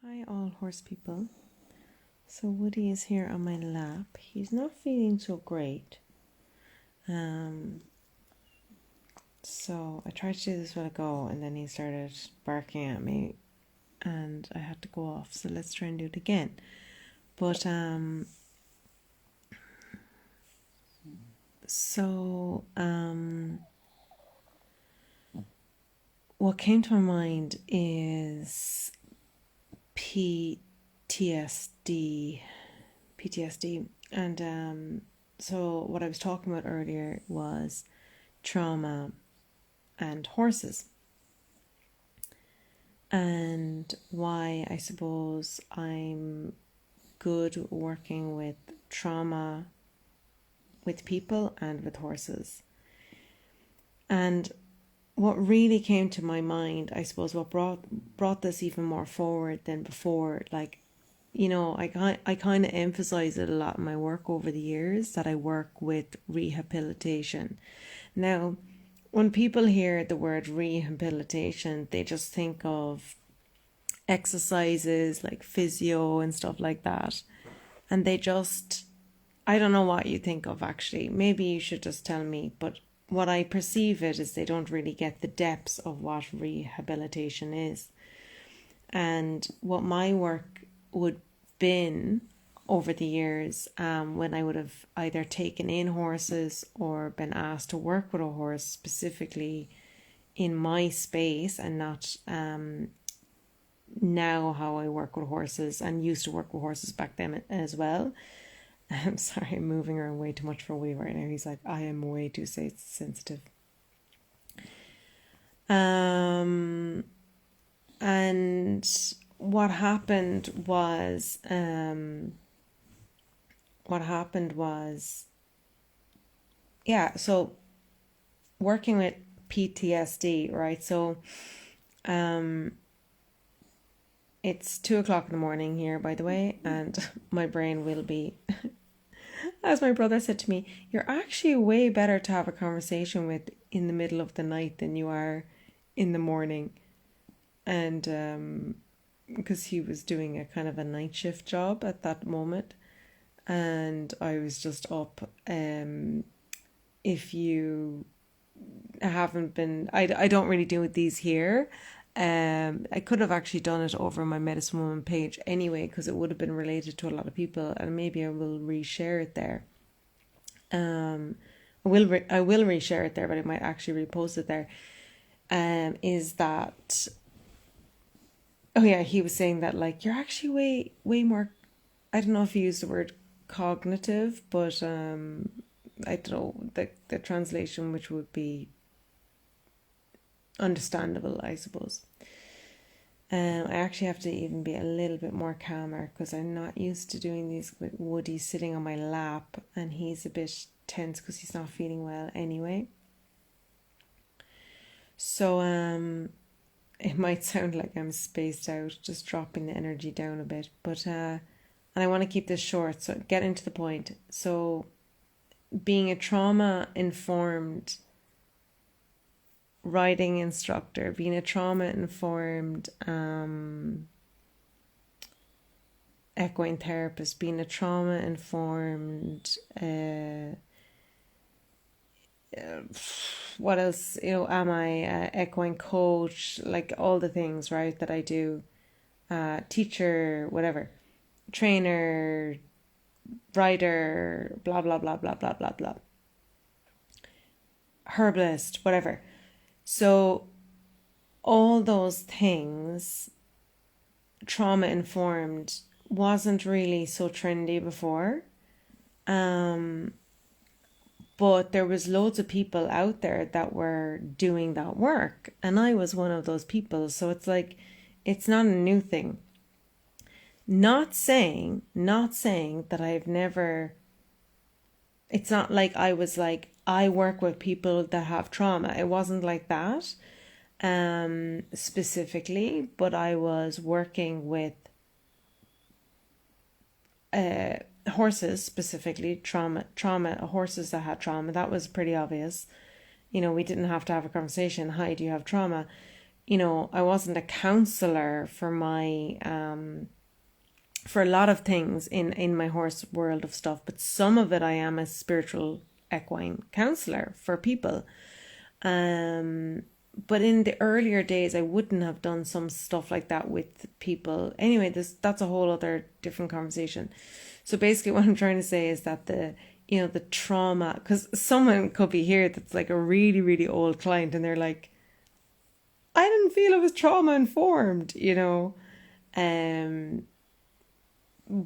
Hi all horse people. So Woody is here on my lap. He's not feeling so great. So I tried to do this a while ago and then he started barking at me and I had to go off. So let's try and do it again. But what came to my mind is PTSD. And so what I was talking about earlier was trauma and horses, and why I suppose I'm good working with trauma with people and with horses. And what really came to my mind, I suppose, what brought this even more forward than before, like, you know, I kind of emphasize it a lot in my work over the years, that I work with rehabilitation. Now, when people hear the word rehabilitation, they just think of exercises like physio and stuff like that. And I don't know what you think of actually. Maybe you should just tell me. But what I perceive it is they don't really get the depths of what rehabilitation is. And what my work would been over the years, when I would have either taken in horses or been asked to work with a horse specifically in my space, and not now how I work with horses, and used to work with horses back then as well. I'm sorry, I'm moving around way too much for Woody right now. He's like, I am way too sensitive. And what happened was, yeah, so working with PTSD, right? So, it's 2 o'clock in the morning here, by the way, and my brain will be, as my brother said to me, you're actually way better to have a conversation with in the middle of the night than you are in the morning. And because he was doing a kind of a night shift job at that moment, and I was just up. If you haven't been, I don't really do these here. I could have actually done it over my Medicine Woman page anyway, because it would have been related to a lot of people, and maybe I will reshare it there. I will reshare it there, but I might actually repost it there. Is that, oh yeah, he was saying that, like, you're actually way more, I don't know if he used the word cognitive, but I don't know the translation, which would be understandable, I suppose. I actually have to even be a little bit more calmer, because I'm not used to doing these with Woody sitting on my lap, and he's a bit tense because he's not feeling well anyway. So it might sound like I'm spaced out, just dropping the energy down a bit, but and I want to keep this short, so get into the point. So being a trauma informed riding instructor, being a trauma informed equine therapist, being a trauma informed what else, am I equine coach, like all the things, right, that I do, teacher, whatever, trainer, writer, blah blah blah blah blah blah blah, herbalist, whatever. So all those things, trauma informed, wasn't really so trendy before. But there was loads of people out there that were doing that work, and I was one of those people. So it's like, it's not a new thing. Not saying that I've never, it's not like I was like, I work with people that have trauma. It wasn't like that specifically, but I was working with horses, specifically trauma horses that had trauma. That was pretty obvious. We didn't have to have a conversation. Hi, do you have trauma? I wasn't a counselor for my for a lot of things in my horse world of stuff, but some of it I am a spiritual equine counselor for people. But in the earlier days, I wouldn't have done some stuff like that with people. Anyway, that's a whole other different conversation. So basically what I'm trying to say is that the trauma, because someone could be here that's like a really, really old client and they're like, I didn't feel it was trauma informed,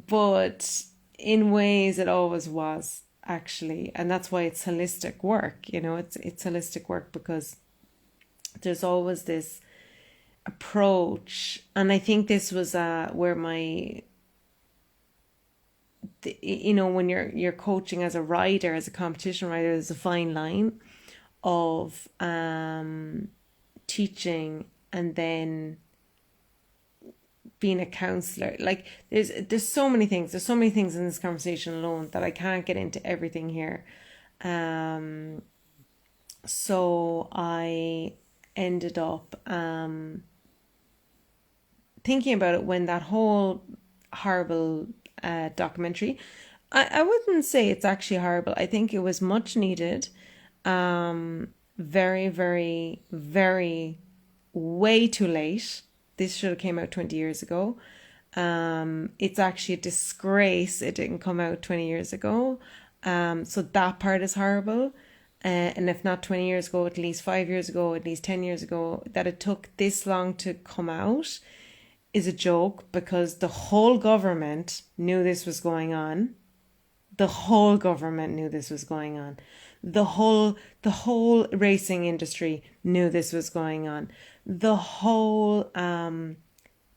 but in ways it always was, actually. And that's why it's holistic work, it's holistic work, because there's always this approach. And I think this was where when you're coaching as a rider, as a competition rider, there's a fine line of teaching and then being a counselor. Like there's so many things in this conversation alone that I can't get into everything here. So I ended up thinking about it when that whole horrible documentary, I wouldn't say it's actually horrible. I think it was much needed. Very, very, very, way too late. This should have came out 20 years ago. It's actually a disgrace it didn't come out 20 years ago. So that part is horrible. And if not 20 years ago, at least 5 years ago, at least 10 years ago, that it took this long to come out is a joke, because the whole government knew this was going on. The whole government knew this was going on. The whole racing industry knew this was going on. The whole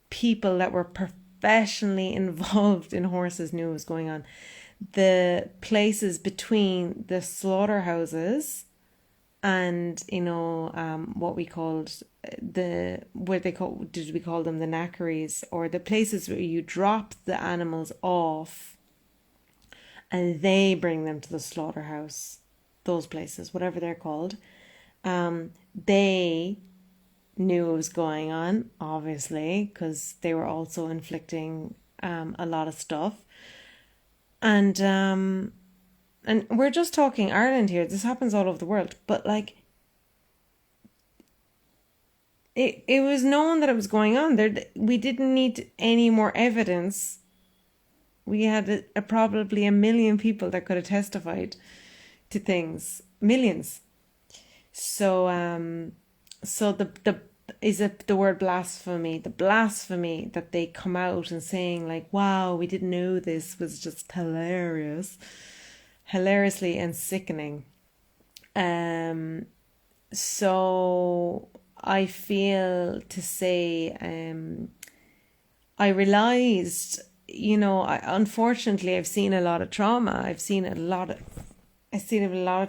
people that were professionally involved in horses knew it was going on. The places between the slaughterhouses and what we called we call them the knackeries, or the places where you drop the animals off and they bring them to the slaughterhouse, those places, whatever they're called, they knew it was going on, obviously, because they were also inflicting a lot of stuff. And we're just talking Ireland here. This happens all over the world. But like, it was known that it was going on. We didn't need any more evidence. We had probably 1 million people that could have testified to things. Millions. So the word blasphemy, the blasphemy that they come out and saying like, wow, we didn't know this, was just hilariously and sickening. So I feel to say, I realized, unfortunately I've seen a lot of trauma. I've seen a lot of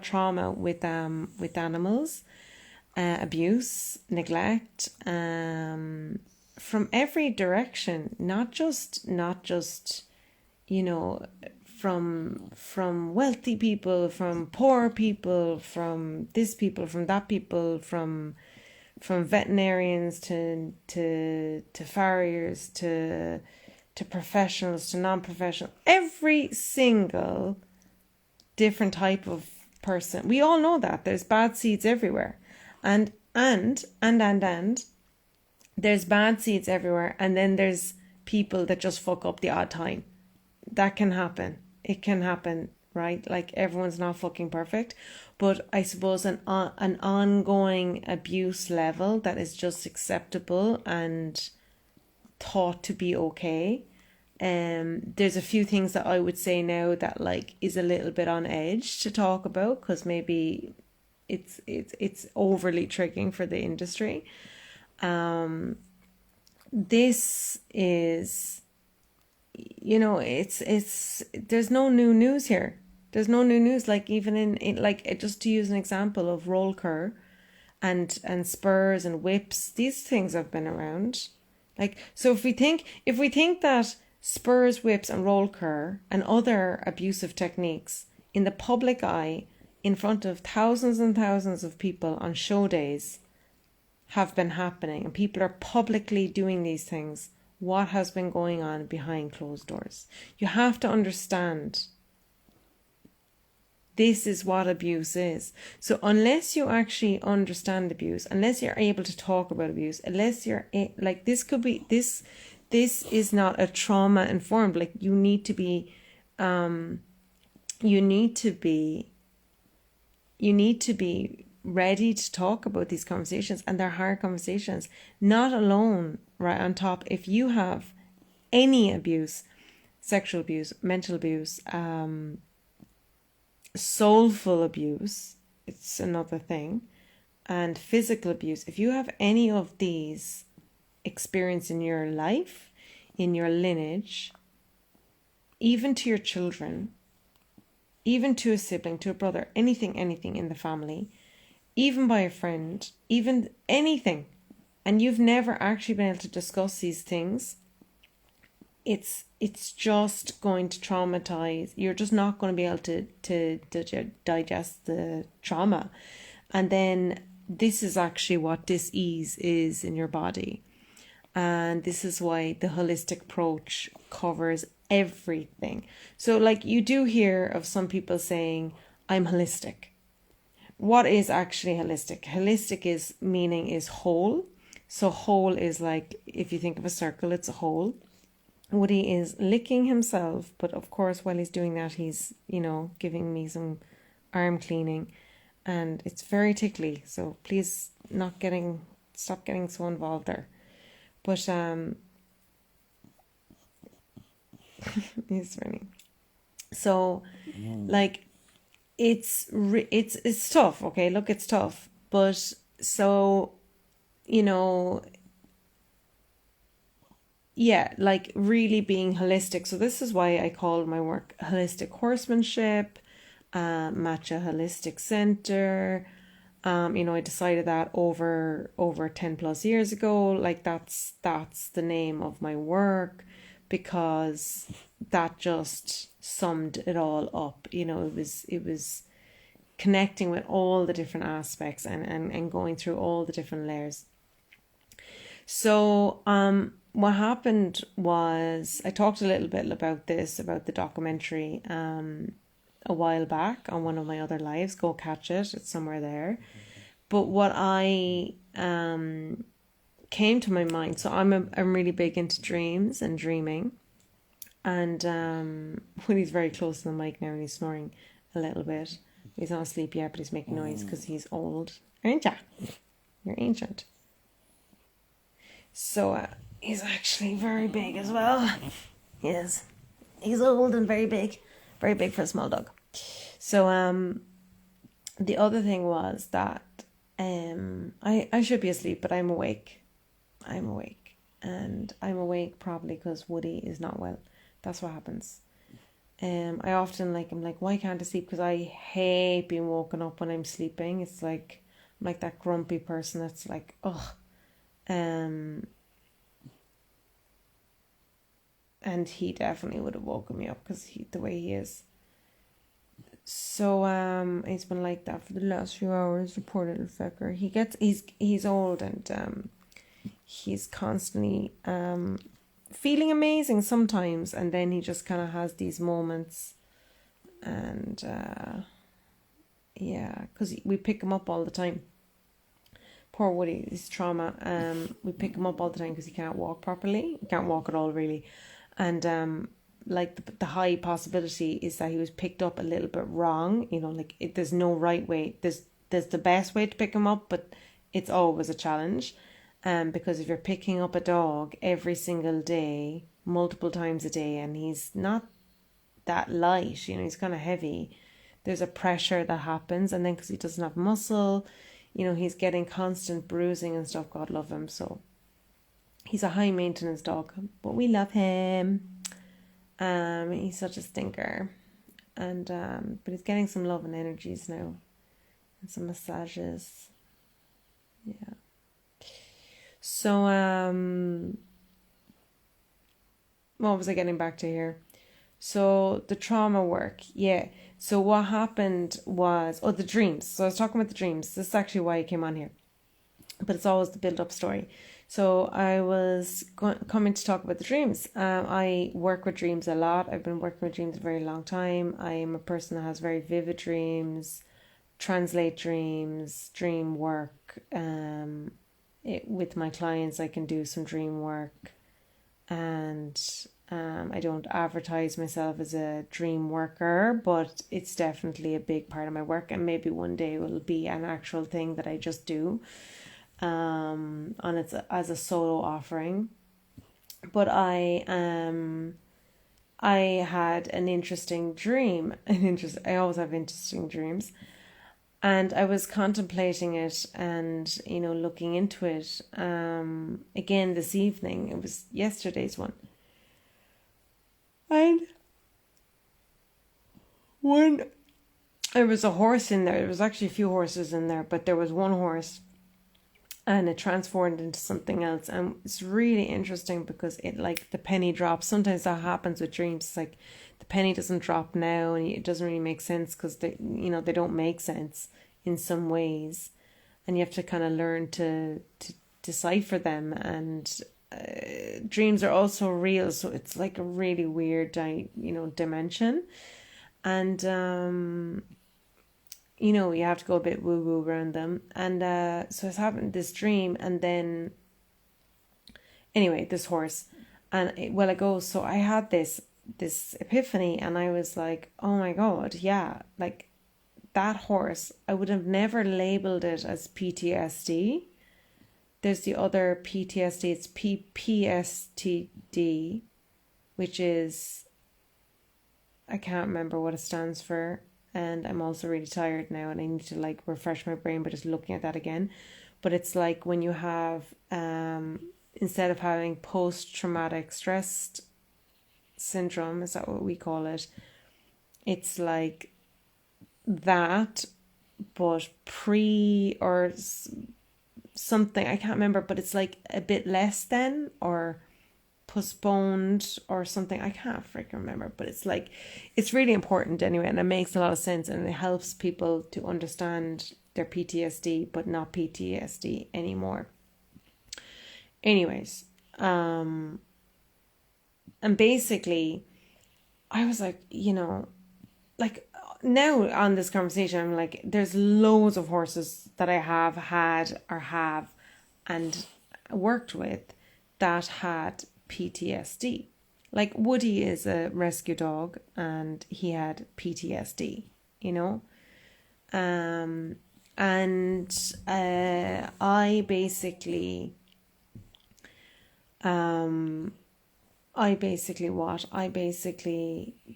trauma with animals. Abuse, neglect, from every direction, not just from wealthy people, from poor people, from this people, from that people, from veterinarians to farriers to professionals to non-professional, every single different type of person. We all know that there's bad seeds everywhere. And there's bad seeds everywhere, and then there's people that just fuck up the odd time. That can happen. It can happen, right? Like, everyone's not fucking perfect, but I suppose an ongoing abuse level that is just acceptable and thought to be okay. There's a few things that I would say now that like is a little bit on edge to talk about, because maybe it's overly triggering for the industry. This is, it's there's no new news here. There's no new news. Like, even in like, just to use an example of roll cur and spurs and whips, these things have been around. Like, so if we think that spurs, whips and roll cur and other abusive techniques in the public eye, in front of thousands and thousands of people on show days, have been happening and people are publicly doing these things, what has been going on behind closed doors. You have to understand this is what abuse is. So unless you actually understand abuse, unless you're able to talk about abuse, unless you're like, this could be this is not a trauma informed. Like, you need to be ready to talk about these conversations, and they're hard conversations. Not alone, right on top, if you have any abuse, sexual abuse, mental abuse, soulful abuse, it's another thing, and physical abuse. If you have any of these experience in your life, in your lineage, even to your children, even to a sibling, to a brother, anything in the family, even by a friend, even anything, and you've never actually been able to discuss these things, it's just going to traumatize. You're just not going to be able to digest the trauma. And then this is actually what dis-ease is in your body. And this is why the holistic approach covers everything. So like, you do hear of some people saying, I'm holistic. What is actually holistic? Holistic is whole. So whole is like, if you think of a circle, it's a hole. Woody is licking himself, but of course while he's doing that, he's, giving me some arm cleaning, and it's very tickly, so please stop getting so involved there. But it's funny. So like, it's tough. Okay, look, it's tough, but so, yeah, like really being holistic. So this is why I call my work holistic horsemanship, Matcha Holistic Center. I decided that over 10 plus years ago. Like, that's the name of my work, because that just summed it all up. It was connecting with all the different aspects and going through all the different layers. So what happened was, I talked a little bit about the documentary a while back on one of my other lives. Go catch it, it's somewhere there. But what I came to my mind, so I'm really big into dreams and dreaming, and when he's very close to the mic now and he's snoring a little bit. He's not asleep yet, but he's making noise because he's old. Aren't ya? You're ancient. So he's actually very big as well. He is. He's old and very big for a small dog. So the other thing was that I should be asleep, but I'm awake. And I'm awake probably because Woody is not well. That's what happens. I often I'm like, why can't I sleep? Because I hate being woken up when I'm sleeping. It's like, I'm like that grumpy person that's like, ugh. And he definitely would have woken me up because the way he is. So he's been like that for the last few hours. The poor little fecker. He's old, and he's constantly feeling amazing sometimes, and then he just kind of has these moments, and because we pick him up all the time. Poor Woody, his trauma. We pick him up all the time because he can't walk properly. He can't walk at all, really. And the high possibility is that he was picked up a little bit wrong. There's no right way. There's the best way to pick him up, but it's always a challenge. Because if you're picking up a dog every single day, multiple times a day, and he's not that light, he's kind of heavy, there's a pressure that happens. And then because he doesn't have muscle, he's getting constant bruising and stuff. God love him. So he's a high maintenance dog, but we love him. He's such a stinker, and but he's getting some love and energies now, and some massages. Yeah. So what was I getting back to here? So the trauma work, yeah. So what happened was, the dreams. So I was talking about the dreams. This is actually why I came on here. but it's always the build-up story. So I was coming to talk about the dreams. I work with dreams a lot. I've been working with dreams a very long time. I am a person that has very vivid dreams, translate dreams, dream work. With my clients, I can do some dream work, and I don't advertise myself as a dream worker, but it's definitely a big part of my work, and maybe one day it will be an actual thing that I just do on its as a solo offering. But I had an interesting dream. I always have interesting dreams. And I was contemplating it and, looking into it again this evening. It was yesterday's one. And there was a horse in there. There was actually a few horses in there, but there was one horse and it transformed into something else. And it's really interesting because it, like, the penny drops. Sometimes that happens with dreams. It's like the penny doesn't drop now and it doesn't really make sense because they don't make sense in some ways. And you have to kind of learn to decipher them. And dreams are also real. So it's like a really weird, dimension. And, you have to go a bit woo-woo around them. And so I was having this dream, and then, anyway, this horse. And so I had this epiphany, and I was like, oh my God, yeah, like that horse, I would have never labeled it as PTSD. There's the other PTSD, it's PPSTD, which is, I can't remember what it stands for. And I'm also really tired now and I need to refresh my brain by just looking at that again. But it's like when you have, instead of having post-traumatic stress syndrome, is that what we call it? It's like that, but or something, I can't remember, but it's like a bit less than or postponed or something. I can't freaking remember, but it's really important anyway, and it makes a lot of sense, and it helps people to understand their PTSD, but not PTSD anymore. Anyways, and basically, I was like, now on this conversation, I'm like, there's loads of horses that I have had or have and worked with that had PTSD. Like Woody is a rescue dog and he had PTSD, and I basically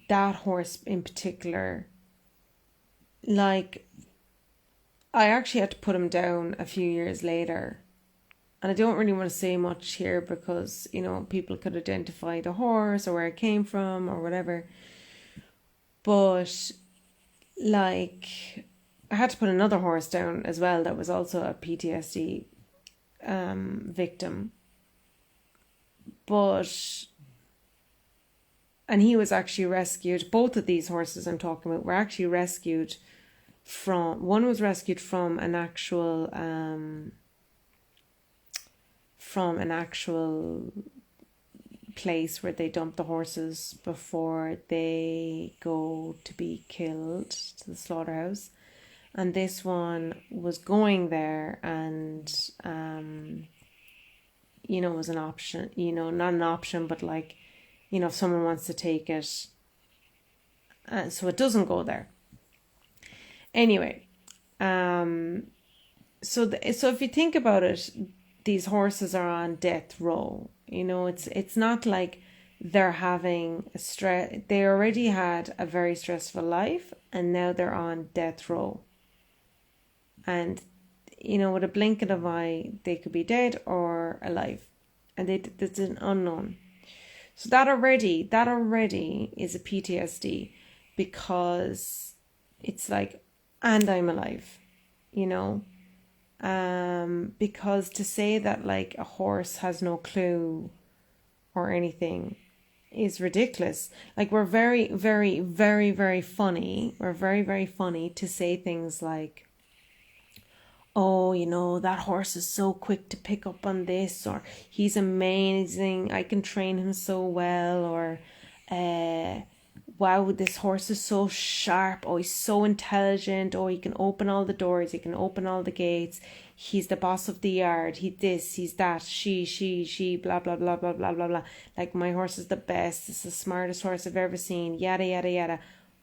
that horse in particular, like, I actually had to put him down a few years later. And I don't really want to say much here because, people could identify the horse or where it came from or whatever. But, I had to put another horse down as well that was also a PTSD victim. And he was actually rescued. Both of these horses I'm talking about were actually rescued one was rescued from an actual place where they dump the horses before they go to be killed, to the slaughterhouse. And this one was going there and, was an option, not an option, but if someone wants to take it, so it doesn't go there. Anyway, so if you think about it, these horses are on death row. It's not like they're having a stress. They already had a very stressful life and now they're on death row. And, with a blink of an eye, they could be dead or alive. And it's an unknown. So that already is a PTSD because it's like, and I'm alive, because to say that a horse has no clue or anything is ridiculous. We're very, very, very, very funny. We're very, very funny to say things like, oh, that horse is so quick to pick up on this, or he's amazing, I can train him so well, or wow, this horse is so sharp, oh, he's so intelligent, oh, he can open all the doors, he can open all the gates, he's the boss of the yard, he's that, she, blah, blah, blah, blah, blah, blah, blah. Like, my horse is the best, it's the smartest horse I've ever seen, yada, yada, yada.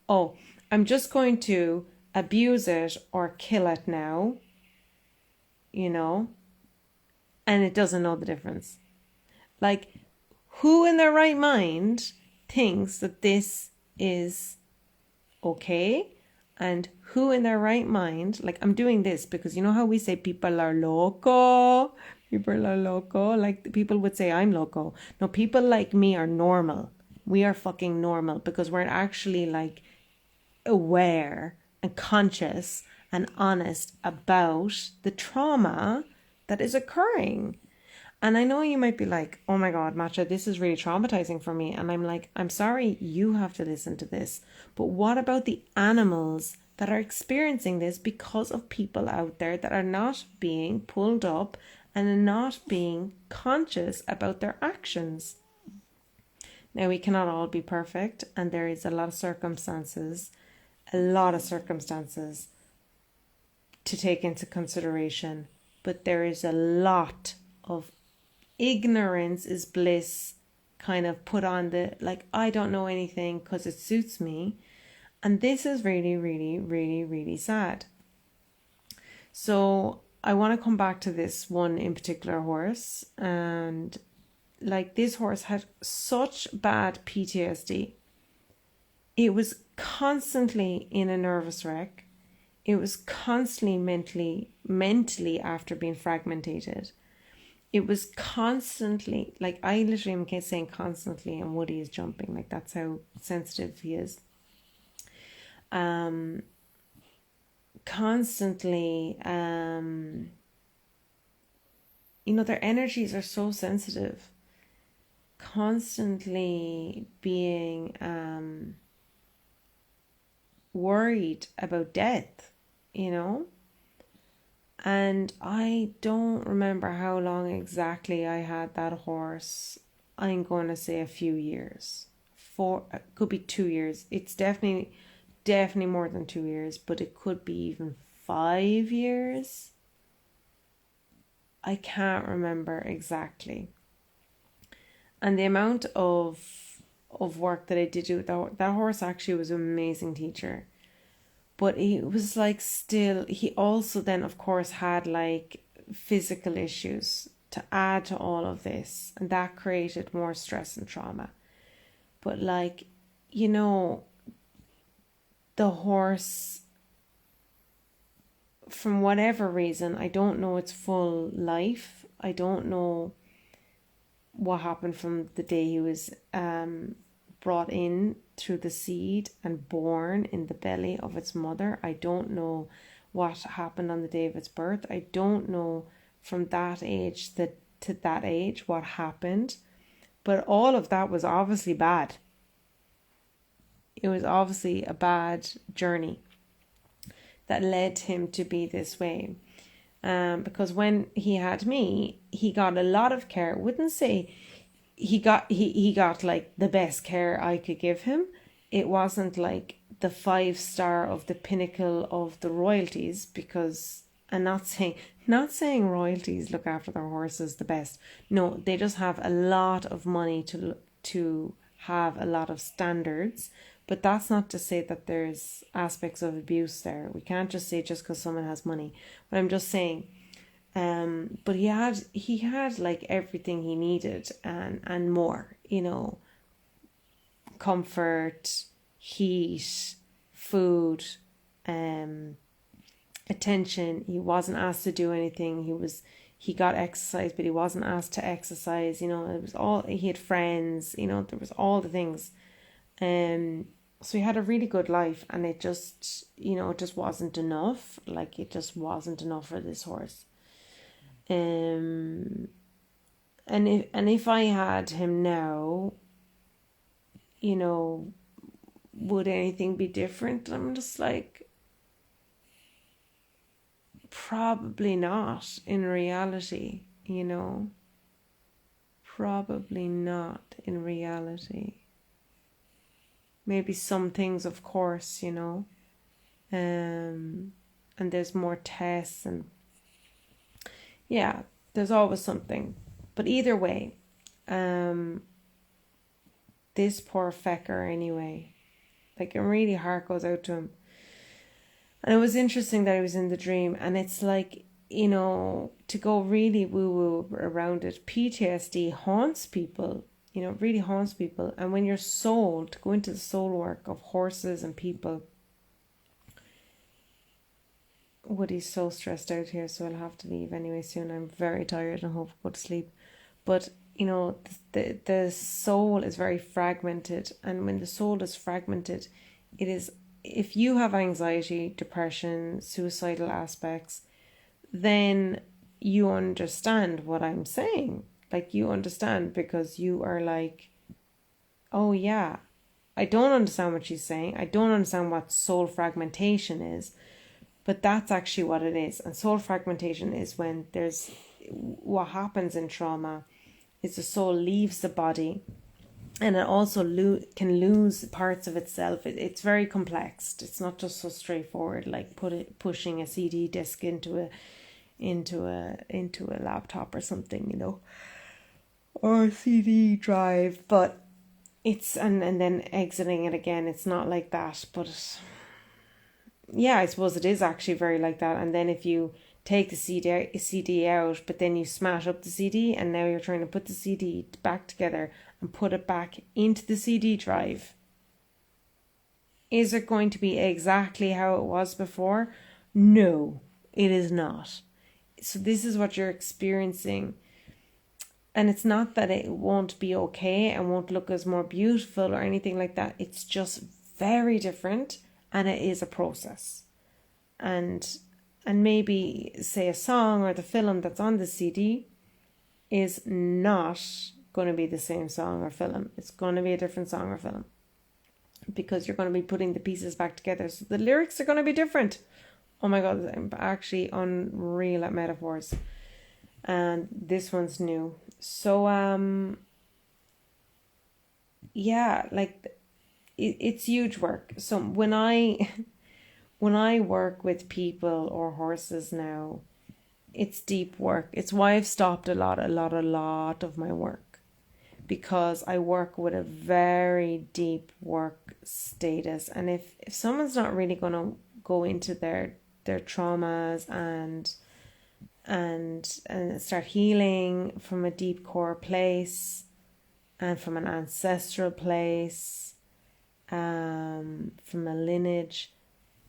Oh, I'm just going to abuse it or kill it now, and it doesn't know the difference. Like, who in their right mind thinks that this is okay? And who in their right mind, like, I'm doing this because you know how we say people are loco? People are loco. Like, people would say I'm loco. No, people like me are normal. We are fucking normal because we're actually, like, aware and conscious and honest about the trauma that is occurring. And I know you might be like, oh my God, Matcha, this is really traumatizing for me. And I'm like, I'm sorry you have to listen to this. But what about the animals that are experiencing this because of people out there that are not being pulled up and are not being conscious about their actions? Now, we cannot all be perfect, and there is a lot of circumstances to take into consideration. But there is a lot of ignorance is bliss kind of put on the, like, I don't know anything because it suits me. And this is really, really, really, really sad. So I want to come back to this one in particular horse. And like, this horse had such bad PTSD. It was constantly in a nervous wreck. It was constantly mentally after being fragmented. It was constantly, like, I literally am saying constantly, and Woody is jumping. Like, that's how sensitive he is. Constantly, their energies are so sensitive. Constantly being worried about death, And I don't remember how long exactly I had that horse. I'm going to say a few years. It could be 2 years. It's definitely more than 2 years, but it could be even 5 years. I can't remember exactly. And the amount of work that I did do with that horse actually was an amazing teacher. But he was like, still, he also then, of course, had like physical issues to add to all of this. And that created more stress and trauma. But like, the horse, from whatever reason, I don't know its full life. I don't know what happened from the day he was brought in through the seed and born in the belly of its mother. I don't know what happened on the day of its birth. I don't know from that age to that age what happened. But all of that was obviously bad. It was obviously a bad journey that led him to be this way. Because when he had me, he got a lot of care. I wouldn't say he got like the best care I could give him. It wasn't like the 5-star of the pinnacle of the royalties, because I'm not saying royalties look after their horses the best. No, they just have a lot of money to have a lot of standards. But that's not to say that there's aspects of abuse there. We can't just say just because someone has money. But I'm just saying, but he had like everything he needed and more, comfort, heat, food, attention. He wasn't asked to do anything. He got exercise, but he wasn't asked to exercise. It was all, he had friends. There was all the things. So he had a really good life, and it just, it just wasn't enough. Like, it just wasn't enough for this horse. And if I had him now, would anything be different? I'm just like, probably not in reality, probably not in reality. Maybe some things, of course, and there's more tests, and yeah, there's always something. But either way, this poor fecker anyway, like, it really heart goes out to him. And it was interesting that he was in the dream, and it's like, to go really woo-woo around it, PTSD haunts people, really haunts people. And when you're sold, to go into the soul work of horses and people, Woody's so stressed out here, so I'll have to leave anyway soon. I'm very tired and hope to go to sleep. But, the soul is very fragmented. And when the soul is fragmented, it is, if you have anxiety, depression, suicidal aspects, then you understand what I'm saying. Like, you understand, because you are like, oh yeah, I don't understand what she's saying. I don't understand what soul fragmentation is. But that's actually what it is. And soul fragmentation is when there's, what happens in trauma is the soul leaves the body, and it also can lose parts of itself. It's very complex. It's not just so straightforward like pushing a CD disc into a laptop or something, or a CD drive. But it's and then exiting it again. It's not like that, but yeah, I suppose it is actually very like that. And then if you take the CD out, but then you smash up the CD, and now you're trying to put the CD back together and put it back into the CD drive, is it going to be exactly how it was before? No, it is not. So this is what you're experiencing. And it's not that it won't be okay and won't look as more beautiful or anything like that. It's just very different, and it is a process. And maybe, say, a song or the film that's on the CD is not going to be the same song or film. It's going to be a different song or film, because you're going to be putting the pieces back together. So the lyrics are going to be different. Oh my God, I'm actually unreal at metaphors. And this one's new. So, yeah, like, it's huge work. So when I work with people or horses now, it's deep work. It's why I've stopped a lot of my work, because I work with a very deep work status. And if someone's not really going to go into their traumas and start healing from a deep core place and from an ancestral place, from a lineage,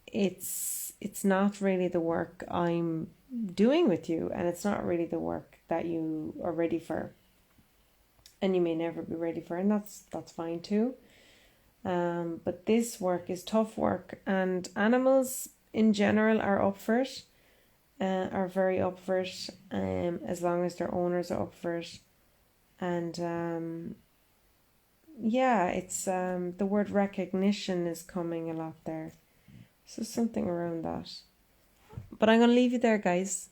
it's not really the work I'm doing with you, and it's not really the work that you are ready for, and you may never be ready for, and that's fine too. But this work is tough work, and animals in general are up for it, are very up for it, as long as their owners are up for it. And yeah, it's the word recognition is coming a lot there. So something around that. But I'm going to leave you there, guys.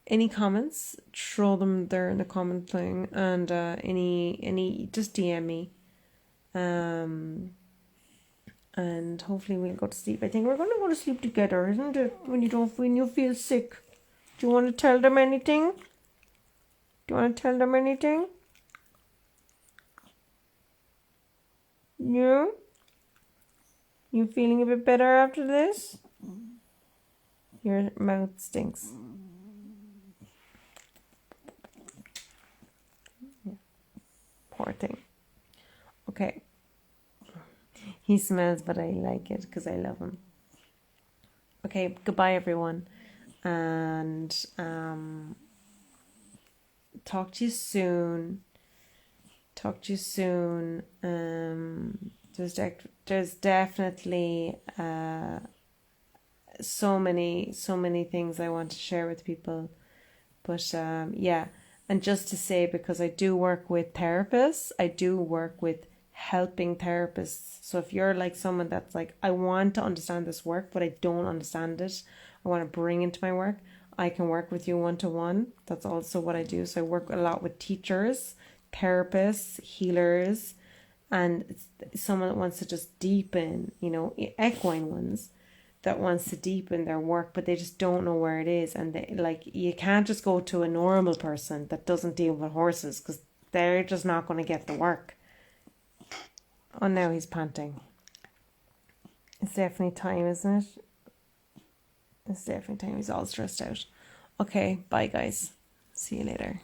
Any comments, throw them there in the comment thing. And any just DM me. And hopefully we'll go to sleep. I think we're going to go to sleep together, isn't it? When you feel sick. Do you want to tell them anything? Yeah? You feeling a bit better after this? Your mouth stinks. Yeah. Poor thing. Okay. He smells, but I like it because I love him. Okay, goodbye everyone. And talk to you soon. There's definitely so many things I want to share with people, but yeah. And just to say, because I do work with therapists, I do work with helping therapists. So if you're like someone that's like, I want to understand this work, but I don't understand it, I want to bring into my work, I can work with you one-to-one. That's also what I do. So I work a lot with teachers, therapists, healers, and someone that wants to just deepen, equine ones that wants to deepen their work, but they just don't know where it is. And they, like, you can't just go to a normal person that doesn't deal with horses, because they're just not going to get the work. Oh, now he's panting. It's definitely time, isn't it? It's definitely time. He's all stressed out. Okay, bye guys. See you later.